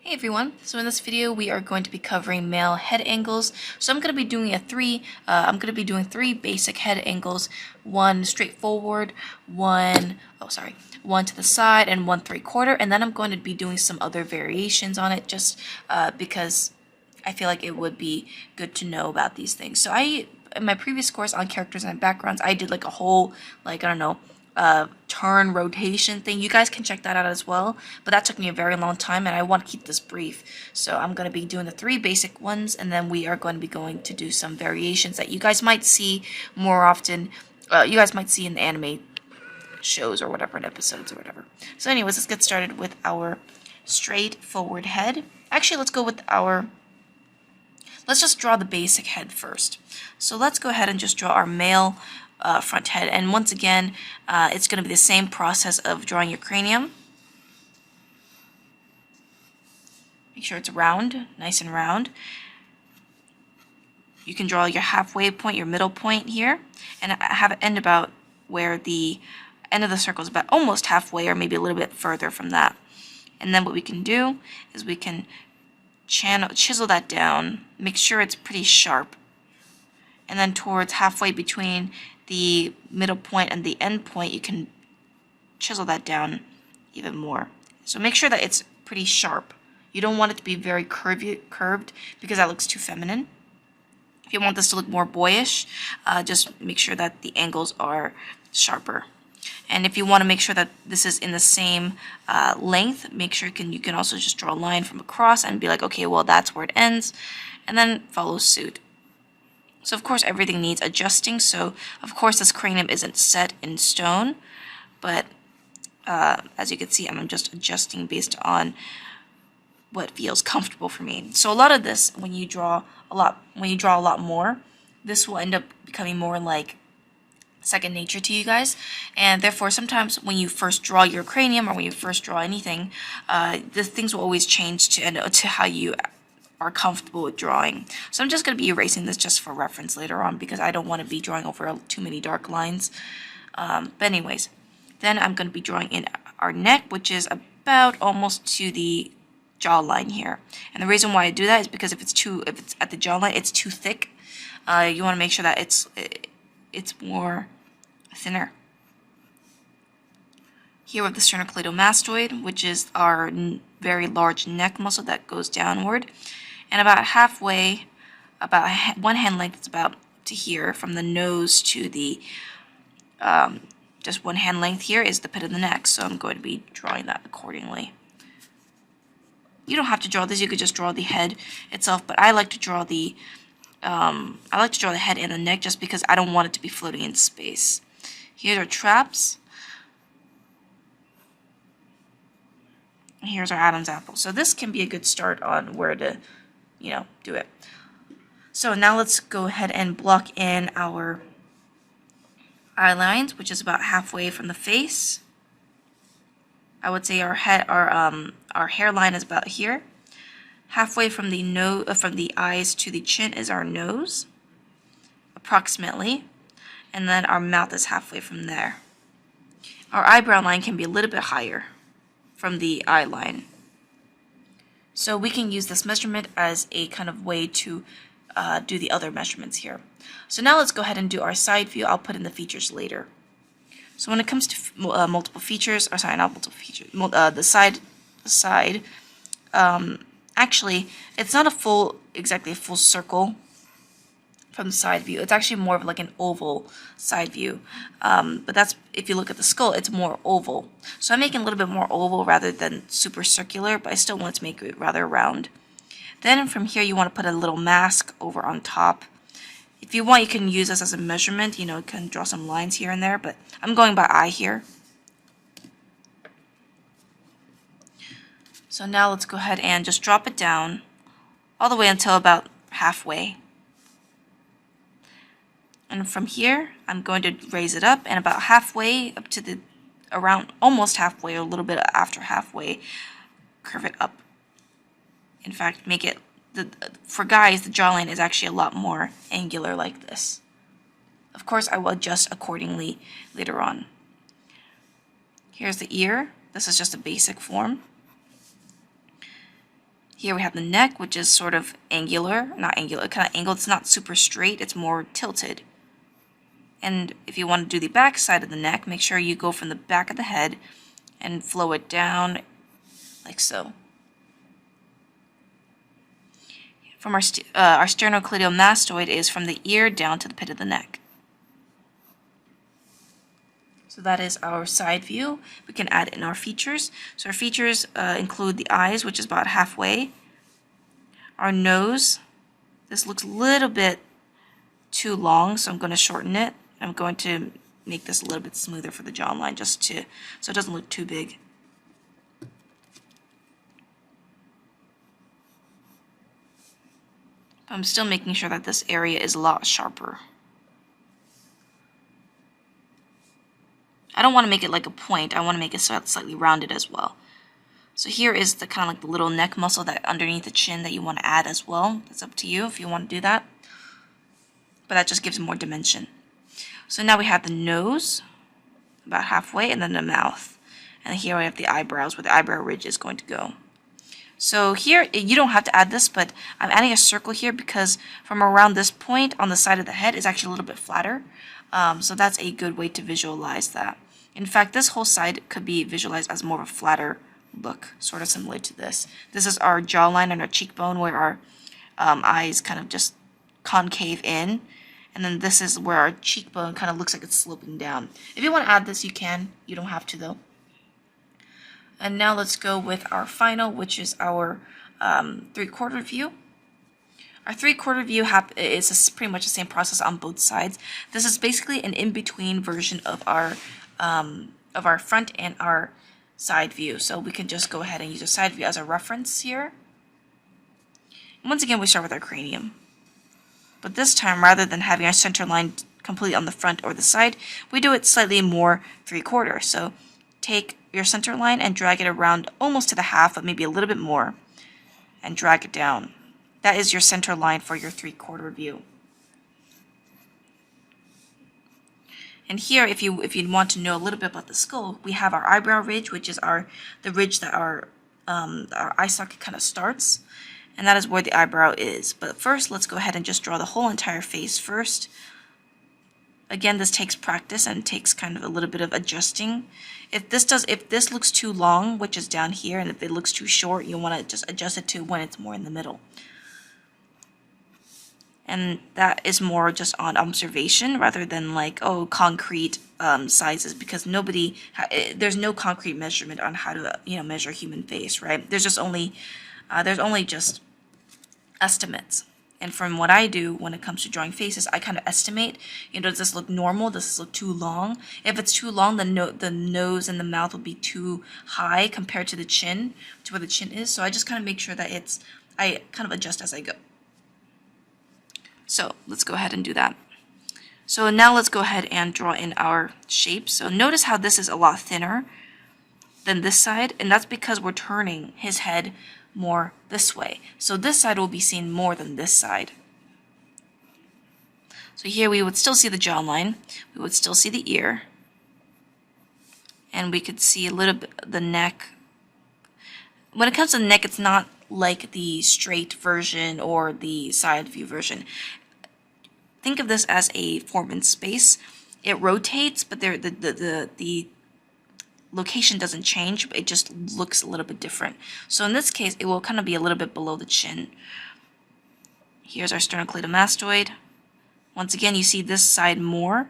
Hey everyone, so in this video we are going to be covering male head angles. So I'm going to be doing three basic head angles, one straight forward, one to the side, and 1/3/4, and then I'm going to be doing some other variations on it just because I feel like it would be good to know about these things. So in my previous course on characters and backgrounds, I did like a whole, turn rotation thing. You guys can check that out as well, but that took me a very long time and I want to keep this brief. So I'm going to be doing the three basic ones, and then we are going to be going to do some variations that you guys might see more often. You guys might see in the anime shows or whatever, in episodes or whatever. So anyways, let's get started with our straightforward head. Actually, let's just draw the basic head first. So let's go ahead and just draw our male front head, and once again it's going to be the same process of drawing your cranium. Make sure it's round, nice and round. You can draw your halfway point, your middle point here, and have it end about where the end of the circle is, about almost halfway or maybe a little bit further from that. And then what we can do is we can chisel that down, make sure it's pretty sharp, and then towards halfway between the middle point and the end point, you can chisel that down even more. So make sure that it's pretty sharp. You don't want it to be very curved because that looks too feminine. If you want this to look more boyish, just make sure that the angles are sharper. And if you want to make sure that this is in the same length, make sure you can also just draw a line from across and be like, okay, well, that's where it ends, and then follow suit. So of course everything needs adjusting, so of course this cranium isn't set in stone, but as you can see, I'm just adjusting based on what feels comfortable for me. So a lot of this, when you draw a lot more, this will end up becoming more like second nature to you guys, and therefore sometimes when you first draw your cranium or when you first draw anything, the things will always change to how you are comfortable with drawing. So I'm just going to be erasing this just for reference later on because I don't want to be drawing over too many dark lines. But anyways, then I'm going to be drawing in our neck, which is about almost to the jawline here. And the reason why I do that is because if it's at the jawline, it's too thick. You want to make sure that it's more thinner. Here we have the sternocleidomastoid, which is our very large neck muscle that goes downward. And about halfway, about one hand length, it's about to here, from the nose to the, just one hand length here is the pit of the neck. So I'm going to be drawing that accordingly. You don't have to draw this, you could just draw the head itself, but I like to draw the head and the neck just because I don't want it to be floating in space. Here's our traps. And here's our Adam's apple. So this can be a good start on where to, do it. So now let's go ahead and block in our eye lines, which is about halfway from the face. I would say our hairline is about here. Halfway from the eyes to the chin is our nose, approximately, and then our mouth is halfway from there. Our eyebrow line can be a little bit higher from the eye line. So we can use this measurement as a kind of way to do the other measurements here. So now let's go ahead and do our side view. I'll put in the features later. So when it comes to multiple features, or sorry, not multiple features, the side, actually, it's not exactly a full circle from the side view. It's actually more of like an oval side view. But that's, if you look at the skull, it's more oval. So I'm making a little bit more oval rather than super circular, but I still want to make it rather round. Then from here, you want to put a little mask over on top. If you want, you can use this as a measurement. You can draw some lines here and there, but I'm going by eye here. So now let's go ahead and just drop it down all the way until about halfway. And from here, I'm going to raise it up, and about halfway up to around almost halfway or a little bit after halfway, curve it up. In fact, make it, for guys, the jawline is actually a lot more angular like this. Of course, I will adjust accordingly later on. Here's the ear. This is just a basic form. Here we have the neck, which is sort of angular, not angular, kind of angled. It's not super straight, it's more tilted. And if you want to do the back side of the neck, make sure you go from the back of the head and flow it down like so. From our sternocleidomastoid is from the ear down to the pit of the neck. So that is our side view. We can add in our features. So our features include the eyes, which is about halfway. Our nose, this looks a little bit too long, so I'm going to shorten it. I'm going to make this a little bit smoother for the jawline, just to so it doesn't look too big. I'm still making sure that this area is a lot sharper. I don't want to make it like a point. I want to make it slightly rounded as well. So here is the kind of like the little neck muscle that underneath the chin that you want to add as well. It's up to you if you want to do that. But that just gives more dimension. So now we have the nose, about halfway, and then the mouth. And here we have the eyebrows, where the eyebrow ridge is going to go. So here, you don't have to add this, but I'm adding a circle here because from around this point on the side of the head is actually a little bit flatter. So that's a good way to visualize that. In fact, this whole side could be visualized as more of a flatter look, sort of similar to this. This is our jawline and our cheekbone where our eyes kind of just concave in. And then this is where our cheekbone kind of looks like it's sloping down. If you want to add this, you can. You don't have to, though. And now let's go with our final, which is our 3/4 view. Our 3/4 view is pretty much the same process on both sides. This is basically an in-between version of our front and our side view. So we can just go ahead and use a side view as a reference here. And once again, we start with our cranium. But this time, rather than having our center line completely on the front or the side, we do it slightly more 3/4. So take your center line and drag it around almost to the half, but maybe a little bit more, and drag it down. That is your center line for your 3/4 view. And here, if you want to know a little bit about the skull, we have our eyebrow ridge, which is the ridge that our eye socket kind of starts, and that is where the eyebrow is. But first, let's go ahead and just draw the whole entire face first. Again, this takes practice and takes kind of a little bit of adjusting. If this looks too long, which is down here, and if it looks too short, you want to just adjust it to when it's more in the middle. And that is more just on observation rather than like, oh, concrete sizes, because there's no concrete measurement on how to measure human face, right? There's only just estimates. And from what I do when it comes to drawing faces, I kind of estimate, does this look normal? Does this look too long? If it's too long, the nose and the mouth will be too high compared to the chin, to where the chin is. So I just kind of make sure that I kind of adjust as I go. So let's go ahead and do that. So now let's go ahead and draw in our shape. So notice how this is a lot thinner than this side, and that's because we're turning his head more this way. So this side will be seen more than this side. So here we would still see the jawline, we would still see the ear, and we could see a little bit the neck. When it comes to the neck, it's not like the straight version or the side view version. Think of this as a form in space. It rotates, but the location doesn't change, but it just looks a little bit different. So in this case, it will kind of be a little bit below the chin. Here's our sternocleidomastoid. Once again, you see this side more.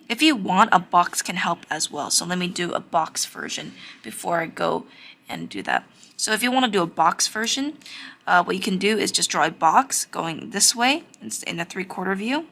If you want, a box can help as well. So let me do a box version before I go and do that. So if you want to do a box version, what you can do is just draw a box going this way in a 3/4 view.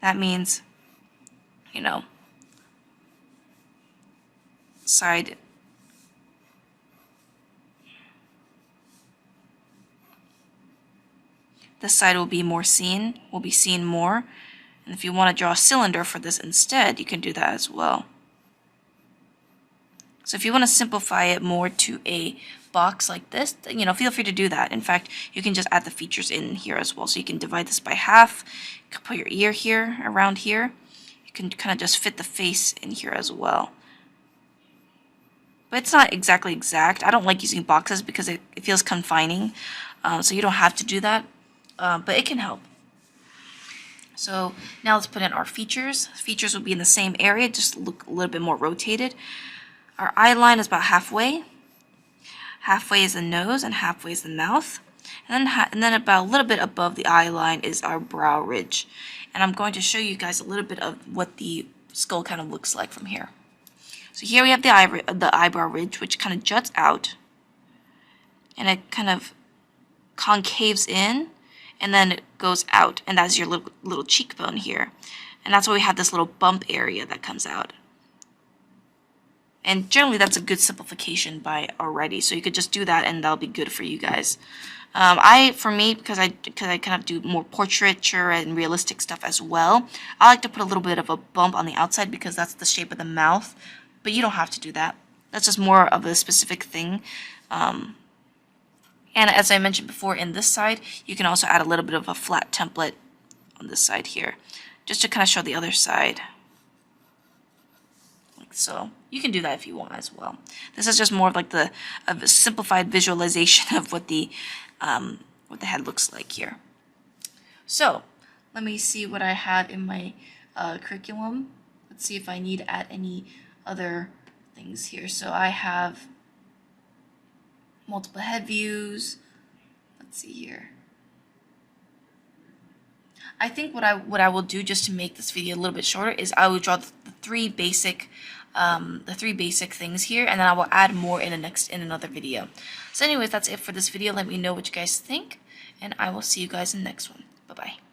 That means, side. This side will be seen more. And if you want to draw a cylinder for this instead, you can do that as well. So if you want to simplify it more to a box like this, feel free to do that. In fact, you can just add the features in here as well. So you can divide this by half, you can put your ear here, around here. You can kind of just fit the face in here as well. but it's not exactly exact. I don't like using boxes because it feels confining, so you don't have to do that, but it can help. So now let's put in our features. Features will be in the same area, just look a little bit more rotated. Our eye line is about halfway. Halfway is the nose and halfway is the mouth. And then about a little bit above the eye line is our brow ridge. And I'm going to show you guys a little bit of what the skull kind of looks like from here. So here we have the eyebrow ridge, which kind of juts out. And it kind of concaves in, and then it goes out. And that's your little cheekbone here. And that's why we have this little bump area that comes out. And generally that's a good simplification by already, so you could just do that and that'll be good for you guys. For me, because I kind of do more portraiture and realistic stuff as well, I like to put a little bit of a bump on the outside because that's the shape of the mouth, but you don't have to do that. That's just more of a specific thing. And as I mentioned before, in this side, you can also add a little bit of a flat template on this side here, just to kind of show the other side. So you can do that if you want as well. This is just more of like a simplified visualization of what the head looks like here. So let me see what I have in my curriculum. Let's see if I need to add any other things here. So I have multiple head views. Let's see here. I think what I will do, just to make this video a little bit shorter, is I will draw the three basic things here, and then I will add more in another video. So anyways, that's it for this video. Let me know what you guys think, and I will see you guys in the next one. Bye bye.